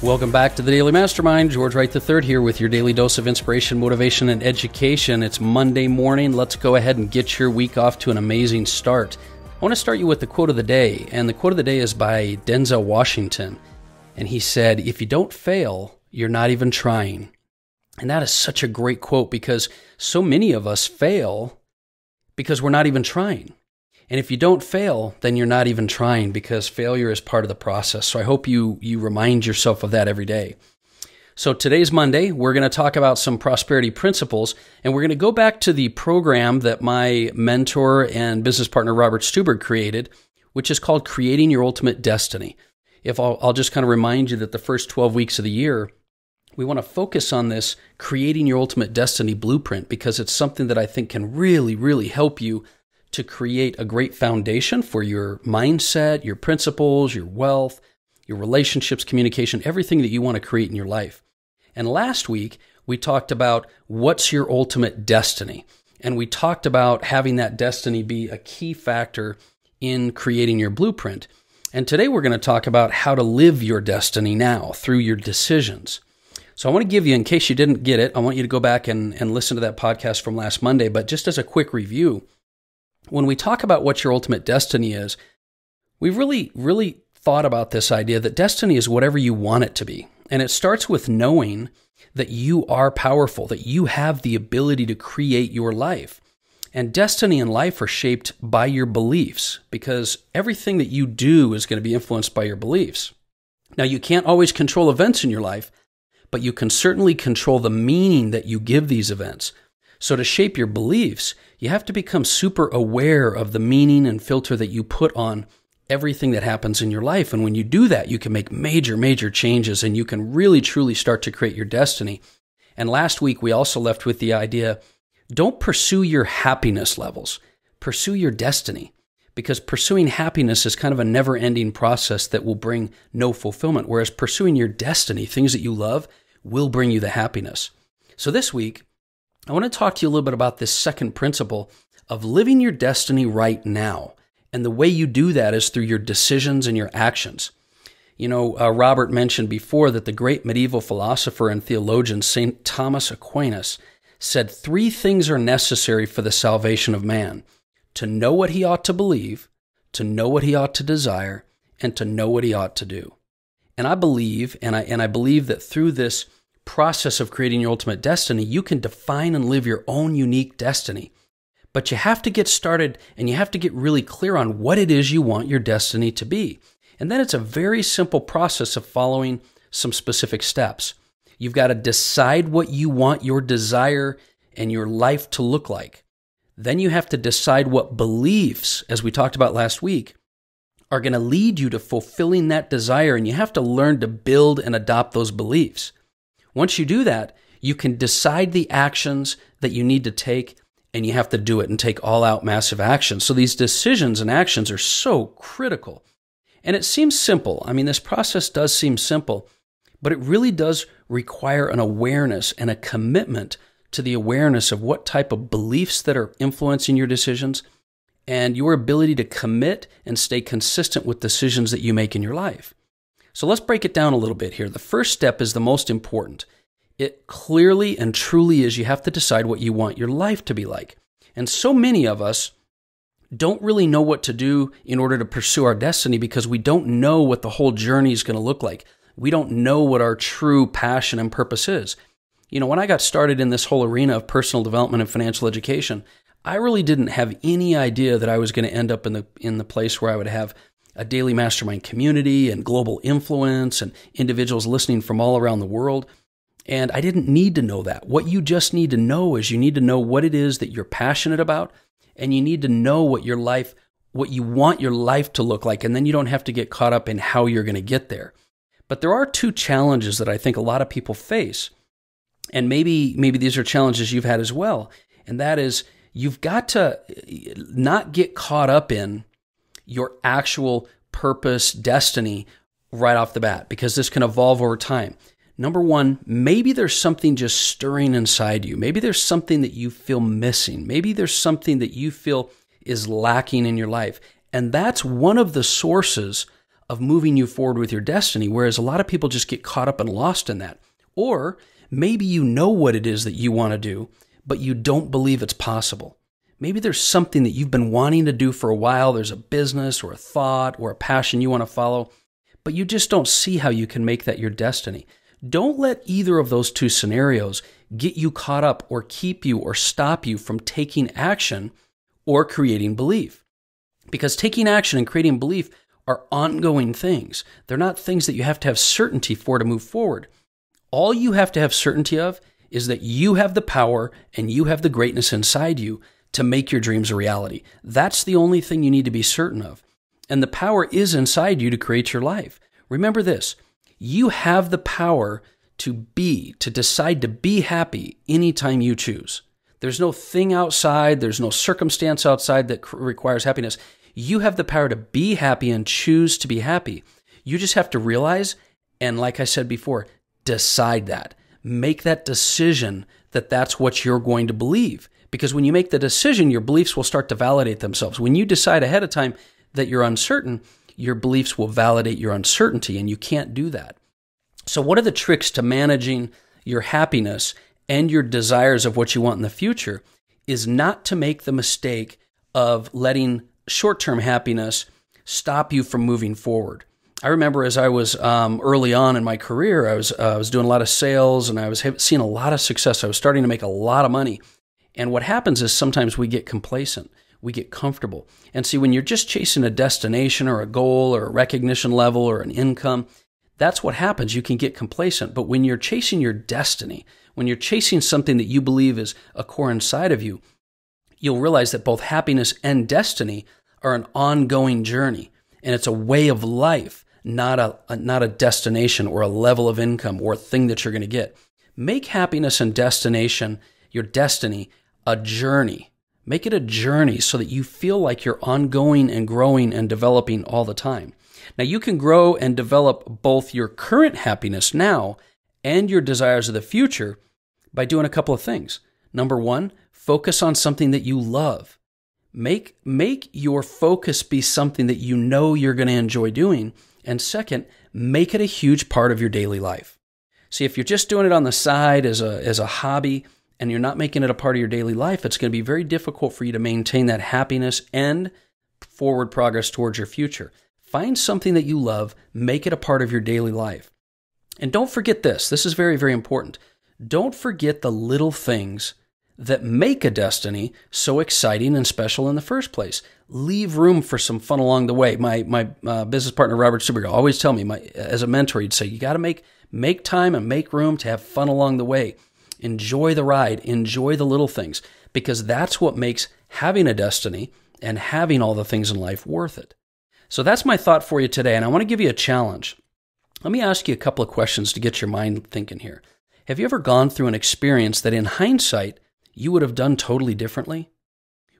Welcome back to the Daily Mastermind. George Wright III here with your daily dose of inspiration, motivation, and education. It's Monday morning. Let's go ahead and get your week off to an amazing start. I want to start you with the quote of the day, and the quote of the day is by Denzel Washington. And he said, "If you don't fail, you're not even trying." And that is such a great quote because so many of us fail because we're not even trying. And if you don't fail, then you're not even trying because failure is part of the process. So I hope you remind yourself of that every day. So today's Monday. We're going to talk about some prosperity principles, and we're going to go back to the program that my mentor and business partner Robert Stuberg created, which is called Creating Your Ultimate Destiny. If I'll just kind of remind you that the first 12 weeks of the year, we want to focus on this Creating Your Ultimate Destiny blueprint because it's something that I think can really, really help you to create a great foundation for your mindset, your principles, your wealth, your relationships, communication, everything that you want to create in your life. And last week, we talked about what's your ultimate destiny. And we talked about having that destiny be a key factor in creating your blueprint. And today we're going to talk about how to live your destiny now through your decisions. So I want to give you, in case you didn't get it, I want you to go back and listen to that podcast from last Monday. But just as a quick review, when we talk about what your ultimate destiny is, we've really thought about this idea that destiny is whatever you want it to be. And it starts with knowing that you are powerful, that you have the ability to create your life. And destiny and life are shaped by your beliefs because everything that you do is going to be influenced by your beliefs. Now, you can't always control events in your life, but you can certainly control the meaning that you give these events. So to shape your beliefs, you have to become super aware of the meaning and filter that you put on everything that happens in your life. And when you do that, you can make major changes and you can really, truly start to create your destiny. And last week, we also left with the idea, don't pursue your happiness levels, pursue your destiny. Because pursuing happiness is kind of a never-ending process that will bring no fulfillment, whereas pursuing your destiny, things that you love, will bring you the happiness. So this week, I want to talk to you a little bit about this second principle of living your destiny right now. And the way you do that is through your decisions and your actions. You know, Robert mentioned before that the great medieval philosopher and theologian Saint Thomas Aquinas said 3 things are necessary for the salvation of man: to know what he ought to believe, to know what he ought to desire, and to know what he ought to do. And I believe, and I believe that through this process of creating your ultimate destiny, you can define and live your own unique destiny. But you have to get started and you have to get really clear on what it is you want your destiny to be. And then it's a very simple process of following some specific steps. You've got to decide what you want your desire and your life to look like. Then you have to decide what beliefs, as we talked about last week, are going to lead you to fulfilling that desire. And you have to learn to build and adopt those beliefs. Once you do that, you can decide the actions that you need to take, and you have to do it and take all-out massive action. So these decisions and actions are so critical. And it seems simple. I mean, this process does seem simple, but it really does require an awareness and a commitment to the awareness of what type of beliefs that are influencing your decisions and your ability to commit and stay consistent with decisions that you make in your life. So let's break it down a little bit here. The first step is the most important. It clearly and truly is you have to decide what you want your life to be like. And so many of us don't really know what to do in order to pursue our destiny because we don't know what the whole journey is going to look like. We don't know what our true passion and purpose is. You know, when I got started in this whole arena of personal development and financial education, I really didn't have any idea that I was going to end up in the place where I would have a daily mastermind community and global influence and individuals listening from all around the world. And I didn't need to know that. What you just need to know is you need to know what it is that you're passionate about, and you need to know what you want your life to look like, and then you don't have to get caught up in how you're going to get there. But there are 2 challenges that I think a lot of people face, and maybe these are challenges you've had as well, and that is you've got to not get caught up in your actual purpose, destiny right off the bat, because this can evolve over time. Number 1, maybe there's something just stirring inside you. Maybe there's something that you feel missing. Maybe there's something that you feel is lacking in your life. And that's one of the sources of moving you forward with your destiny, whereas a lot of people just get caught up and lost in that. Or maybe you know what it is that you want to do, but you don't believe it's possible. Maybe there's something that you've been wanting to do for a while. There's a business or a thought or a passion you want to follow, but you just don't see how you can make that your destiny. Don't let either of those two scenarios get you caught up or keep you or stop you from taking action or creating belief. Because taking action and creating belief are ongoing things. They're not things that you have to have certainty for to move forward. All you have to have certainty of is that you have the power and you have the greatness inside you to make your dreams a reality. That's the only thing you need to be certain of. And the power is inside you to create your life. Remember this, you have the power to decide to be happy anytime you choose. There's no thing outside, there's no circumstance outside that requires happiness. You have the power to be happy and choose to be happy. You just have to realize, and like I said before, decide that. Make that decision that that's what you're going to believe. Because when you make the decision, your beliefs will start to validate themselves. When you decide ahead of time that you're uncertain, your beliefs will validate your uncertainty, and you can't do that. So what are the tricks to managing your happiness and your desires of what you want in the future is not to make the mistake of letting short-term happiness stop you from moving forward. I remember as I was early on in my career, I was doing a lot of sales and I was seeing a lot of success. I was starting to make a lot of money. And what happens is sometimes we get complacent. We get comfortable. And see, when you're just chasing a destination or a goal or a recognition level or an income, that's what happens. You can get complacent. But when you're chasing your destiny, when you're chasing something that you believe is a core inside of you, you'll realize that both happiness and destiny are an ongoing journey. And it's a way of life, not a destination or a level of income or a thing that you're going to get. Make happiness and destination, your destiny, a journey. Make it a journey so that you feel like you're ongoing and growing and developing all the time. Now, you can grow and develop both your current happiness now and your desires of the future by doing a couple of things. Number one, focus on something that you love. Make your focus be something that you know you're going to enjoy doing. And second, make it a huge part of your daily life. See, if you're just doing it on the side as a hobby and you're not making it a part of your daily life, it's going to be very difficult for you to maintain that happiness and forward progress towards your future. Find something that you love, make it a part of your daily life. And don't forget this. This is very, very important. Don't forget the little things that make a destiny so exciting and special in the first place. Leave room for some fun along the way. My business partner, Robert Stuberg Go, always tell me, as a mentor, he'd say, you got to make time and make room to have fun along the way. Enjoy the ride. Enjoy the little things, because that's what makes having a destiny and having all the things in life worth it. So that's my thought for you today, and I want to give you a challenge. Let me ask you a couple of questions to get your mind thinking here. Have you ever gone through an experience that in hindsight you would have done totally differently?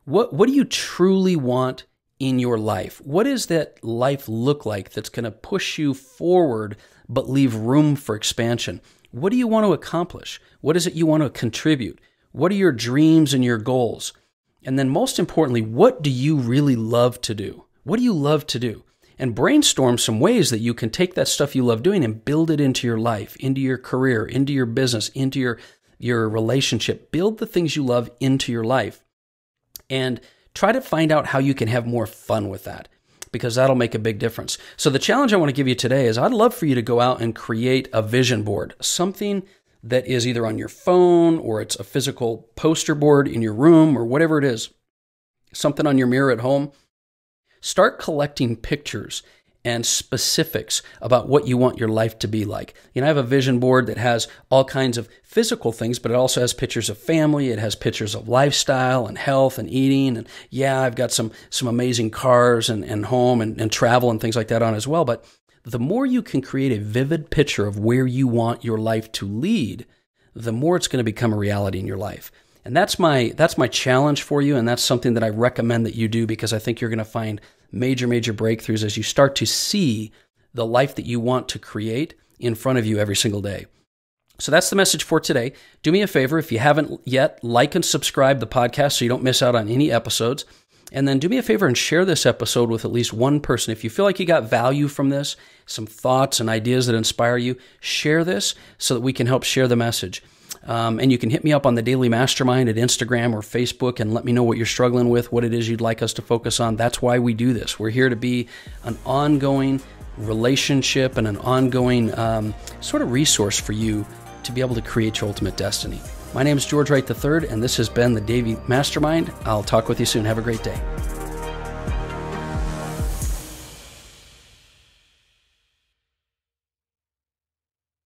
What do you truly want in your life? What does that life look like that's going to push you forward but leave room for expansion? What do you want to accomplish? What is it you want to contribute? What are your dreams and your goals? And then most importantly, what do you really love to do? What do you love to do? And brainstorm some ways that you can take that stuff you love doing and build it into your life, into your career, into your business, into your relationship. Build the things you love into your life and try to find out how you can have more fun with that, because that'll make a big difference. So the challenge I want to give you today is I'd love for you to go out and create a vision board, something that is either on your phone or it's a physical poster board in your room or whatever it is, something on your mirror at home. Start collecting pictures and specifics about what you want your life to be like. I have a vision board that has all kinds of physical things, but it also has pictures of family. It has pictures of lifestyle and health and eating. And yeah, I've got some amazing cars and home and travel and things like that on as well. But the more you can create a vivid picture of where you want your life to lead, the more it's going to become a reality in your life. And that's my challenge for you, and that's something that I recommend that you do, because I think you're going to find major, major breakthroughs as you start to see the life that you want to create in front of you every single day. So that's the message for today. Do me a favor, if you haven't yet, like and subscribe the podcast so you don't miss out on any episodes. And then do me a favor and share this episode with at least one person. If you feel like you got value from this, some thoughts and ideas that inspire you, share this so that we can help share the message. And you can hit me up on the Daily Mastermind at Instagram or Facebook and let me know what you're struggling with, what it is you'd like us to focus on. That's why we do this. We're here to be an ongoing relationship and an ongoing sort of resource for you to be able to create your ultimate destiny. My name is George Wright III, and this has been the Daily Mastermind. I'll talk with you soon. Have a great day.